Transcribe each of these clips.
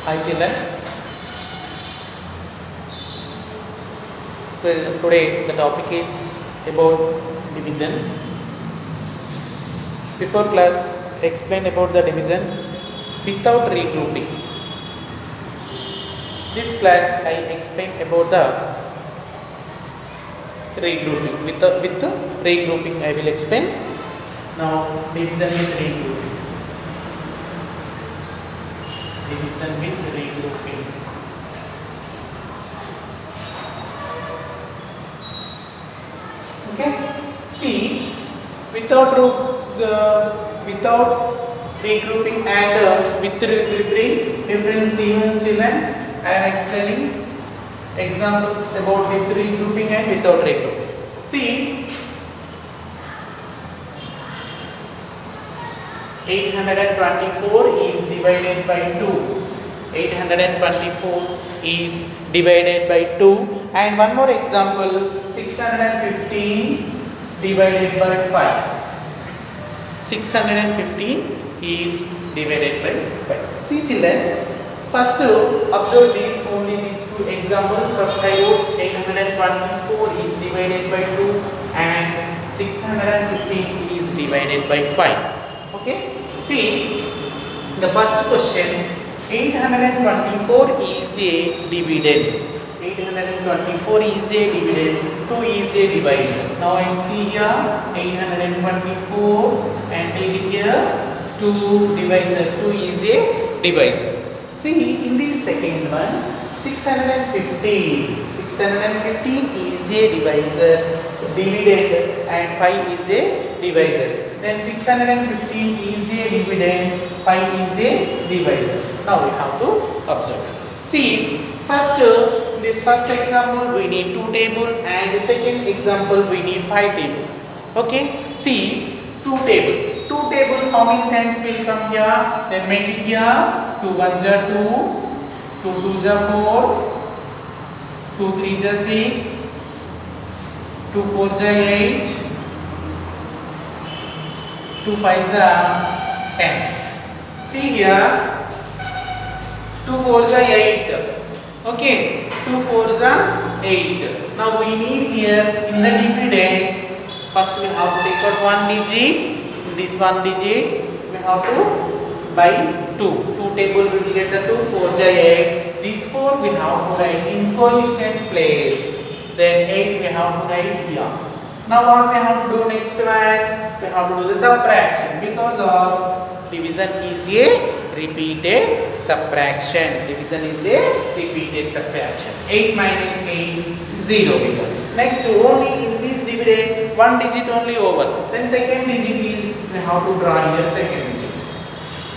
Hi children. Today the topic is about division. Before class, explain about the division without regrouping. This class I explain about the regrouping. With the regrouping I will explain. Now division with regrouping. Division with regrouping. Okay. See, without regrouping and with regrouping different sequence children, I am explaining examples about with regrouping and without regrouping. See, 824 is divided by 2. 824 is divided by 2, and one more example, 615 divided by 5. 615 is divided by 5. See children, first observe these two examples. First I wrote 824 is divided by 2 and 615 is divided by 5. Okay, see the first question, 824 is a dividend. 824 is a dividend, 2 is a divisor. Now I am see here 824 and take it here 2 divisor, 2 is a divisor. See in the second one 615 is a divisor, so dividend, and 5 is a divisor. Then 615 is a dividend, 5 is a divisor. Now we have to observe. See, first this first example we need 2 table, and the second example we need 5 table. Okay, see 2 table. 2 table how many times will come here? Then make it here 2 1 ja 2, 2 2 ja 4, 2 3 ja 6, 2 4 ja 8, 2 5 ja 10. See here 2 4 ja 8. Okay, 2 4 ja 8. Now we need here in the dividend, first we have to take out one digit. In this one digit we have to by 2. 2 table we will get the 2 4 ja 8. This 4 we have to write in coefficient place. Then 8 we have to write here. Now what we have to do next one? We have to do the subtraction, because of division is a repeated subtraction. Division is a repeated subtraction. 8 minus 8 is 0 because. Next, only in this dividend one digit only over. Then second digit is we have to draw here second digit.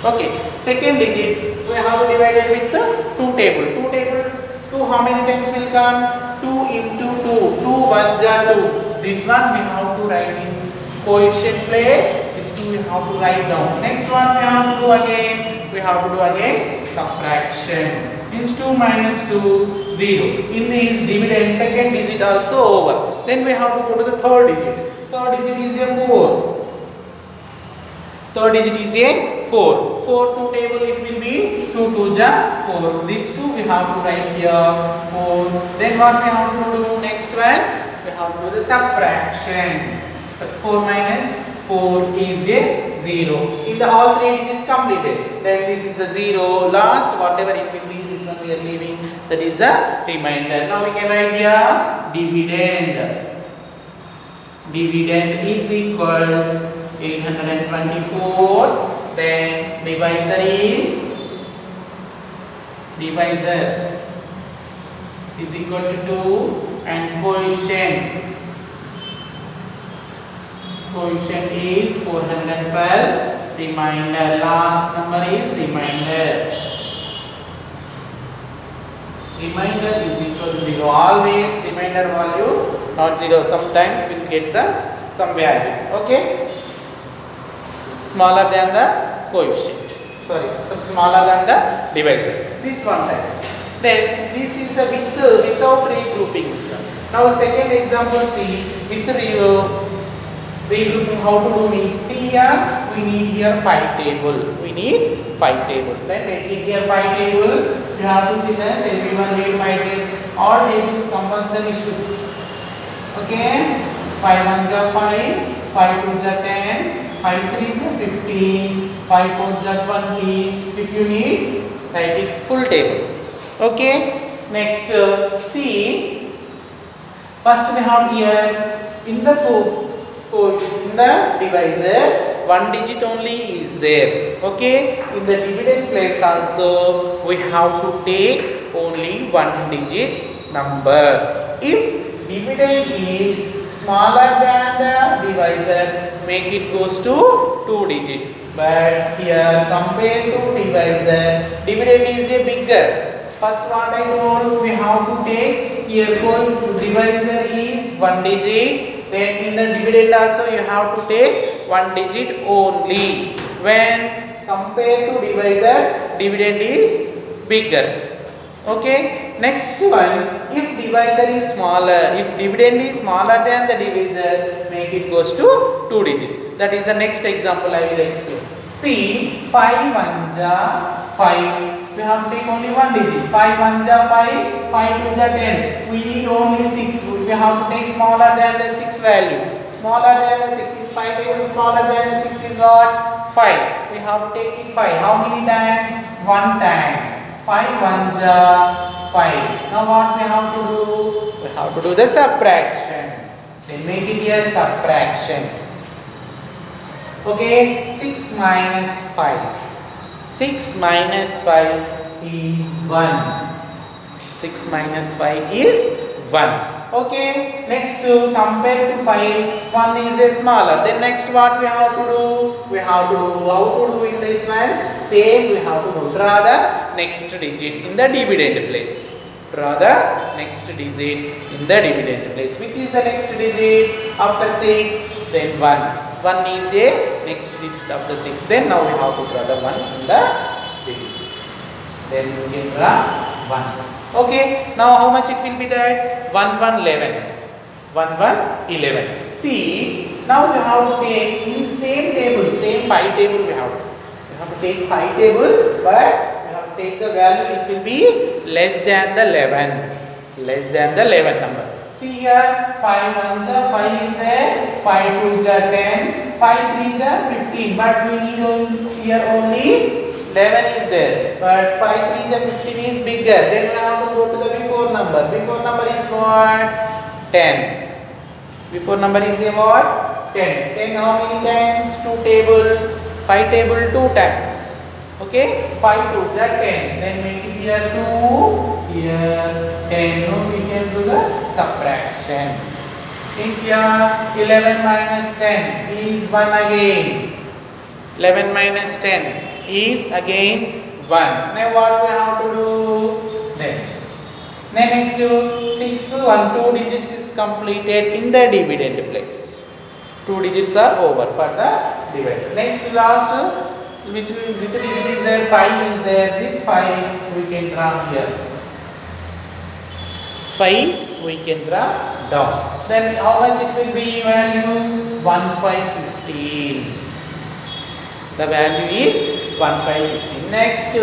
Okay, second digit we have to divide it with the 2 table. 2 table, 2 how many times will come? 2 into 2. 2 1 ja 2. This one we have to write in coefficient place. This 2 we have to write down. Next one we have to do again. We have to do again subtraction. Means 2 minus 2 0. In this dividend second digit also over. Then we have to go to the third digit. Third digit is a 4. Third digit is a 4. 4 2 table it will be 2 2 ja 4. This 2 we have to write here 4. Then what we have to do next one? We have to do the subtraction. So 4 minus 4 is a 0. In the all 3 digits completed. Then this is the 0. Last whatever it will be, this one we are leaving. That is the remainder. Now we can write here dividend. Dividend is equal 824. Then divisor is equal to 2, and coefficient is 412. Remainder, last number is remainder. Remainder is equal to 0. Always remainder value not 0. Sometimes we will get the some value. Okay, smaller than the coefficient. Sorry, smaller than the divisor. This one time. Then this is the without regrouping. Now second example, see with regrouping how to do means, see here we need here 5 table. We need 5 table. Then making here 5 table, you have to children, everyone need 5 table. All tables compulsory should. Okay, 5 1 ja 5, 5 2 ja 10, 5 3 ja 15, 5 4 ja 20. If you need, write it full table. Okay, next see, first we have here in the in the divisor 1 digit only is there. Okay, in the dividend place also we have to take only 1 digit number. If dividend is smaller than the divisor, make it goes to 2 digits. But here compared to divisor, dividend is a bigger. First what I told, we have to take here going to divisor is 1 digit. Then in the dividend also you have to take 1 digit only. When compared to divisor, dividend is bigger. Okay, next one, if divisor is smaller, if dividend is smaller than the divisor, make it goes to 2 digits. That is the next example I will explain. See, 5 1 ja 5. We have to take only 1 digit. 5 1 ja 5, 5 2 ja 10. We need only 6. We have to take smaller than the 6 value. Smaller than the 6. If 5 table smaller than the 6 is what? 5. We have to take it 5. How many times? 1 time. 5 1 ja 5. Now what we have to do? We have to do the subtraction. Then make it here subtraction. Okay, 6 minus 5. 6 minus 5 is 1. 6 minus 5 is 1. Okay, next to compare to 5, 1 is a smaller. Then next what we have to do? We have to how to do in this one? Same, we have to draw the next digit in the dividend place. Draw the next digit in the dividend place. Which is the next digit after 6? Then 1. 1 is a next digit after 6. Then now we have to draw the 1 in the dividend. Then we can draw 1. Okay, now how much it will be that? 1 1 11. 1 1 11. See, now we have to take in same table, same 5 table we have to take 5 table, but we have to take the value, it will be less than the 11. Less than the 11 number. See here, 5 1 ja 5 is there, 5 2 ja 10, 5 3 ja 15, but we need here only 11 is there, but 5 3 ja 15 is bigger. Then we have to go to the before number. Before number is what? 10. Before number is a what? 10. 10 how many times? 2 table. 5 table 2 times. Okay, 5 2 ja 10. Then make it here 2, here 10. Now we can do the subtraction. Means here 11 minus 10 is 1 again. 11 minus 10 is again 1. Now what we have to do? Then next to 6 1 2 digits is completed in the dividend place. 2 digits are over for the divisor. Next last, which digit is there? 5 is there. This 5 we can draw here. 5 we can draw down. Then how much it will be value? 1 5 15. The value is 1 5 15. Next,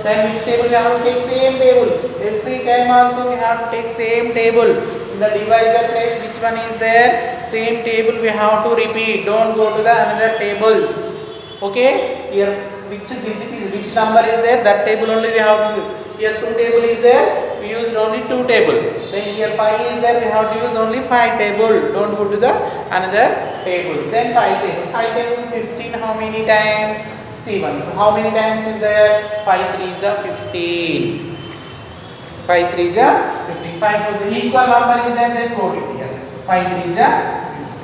then which table we have to take? Same table. Every time also we have to take same table. In the divisor place, which one is there? Same table we have to repeat. Don't go to the another tables. Okay? Here which digit is, which number is there? That table only we have to use. Here 2 table is there. We used only 2 table. Then here 5 is there. We have to use only 5 table. Don't go to the another table. Then 5 table. 5 table 15. How many times? See once. How many times is there? 5 3s are 15. 5 3s are 15. 5 to the equal number is there. Then put it here. 5 3s are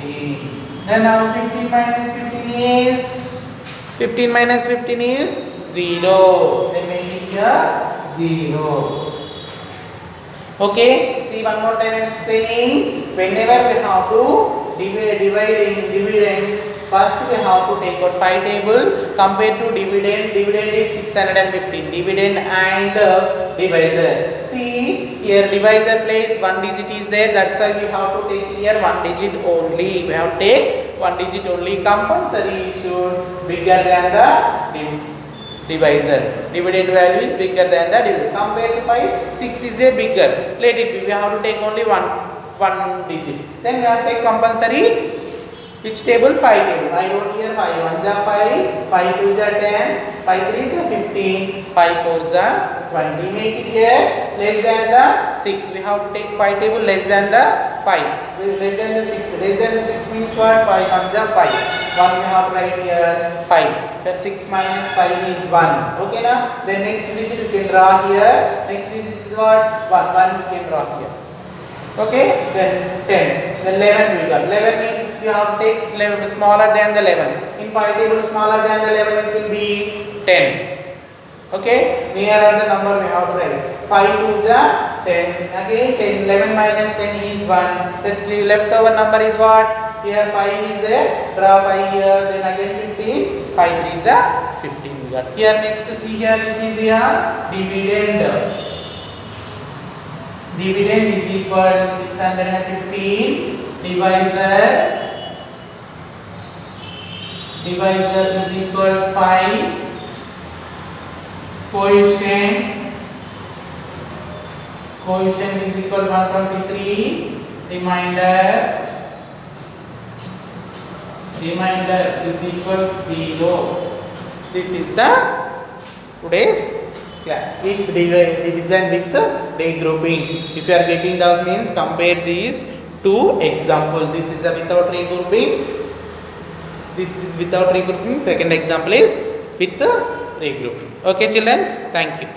15. Then now 15 minus 15 is 15 minus 15 is 0. Then make it here 0. Okay. See one more time I am explaining. Whenever we have to dividend. First we have to take out 5 table. Compared to dividend. Dividend is 615. Dividend and divisor. See here divisor place 1 digit is there. That's why we have to take here 1 digit only. We have to take 1 digit only. Compulsory should bigger than the divisor. Dividend value is bigger than the dividend. Compared to 5, 6 is a bigger. Let it be. We have to take only one digit. Then we have to take compulsory. Which table? 5 table. I wrote here 5 1 ja 5, 5 2 ja 10, 5 3 ja 15, 5 4 ja 20. Make it here less than the 6. We have to take 5 table less than the 5. Less than the 6. Less than the 6 means what? 5 1 ja 5. 1 we have to write here 5. Then 6 minus 5 is 1. Okay now? Then next digit you can draw here. Next digit is what? 1. 1 you can draw here. Okay? Then 10. Then 11 we got. 11 means you have to take 11 smaller than the 11. In 5 table smaller than the 11 it will be 10. Okay, nearer the number we have to write. 5 2 ja 10. Again 10. 11 minus 10 is 1. The leftover number is what? Here 5 is there. Draw 5 here. Then again 15. 5 3 is 15 we got. Here next see here which is here dividend. Dividend is equal to 615. Divisor is equal to 5. Coefficient is equal to 123. Remainder is equal to 0. This is the today's class with division with day grouping. If you are getting doubts means compare these two examples. This is a without regrouping. This is without regrouping. Second example is with the regrouping. Okay children, thank you.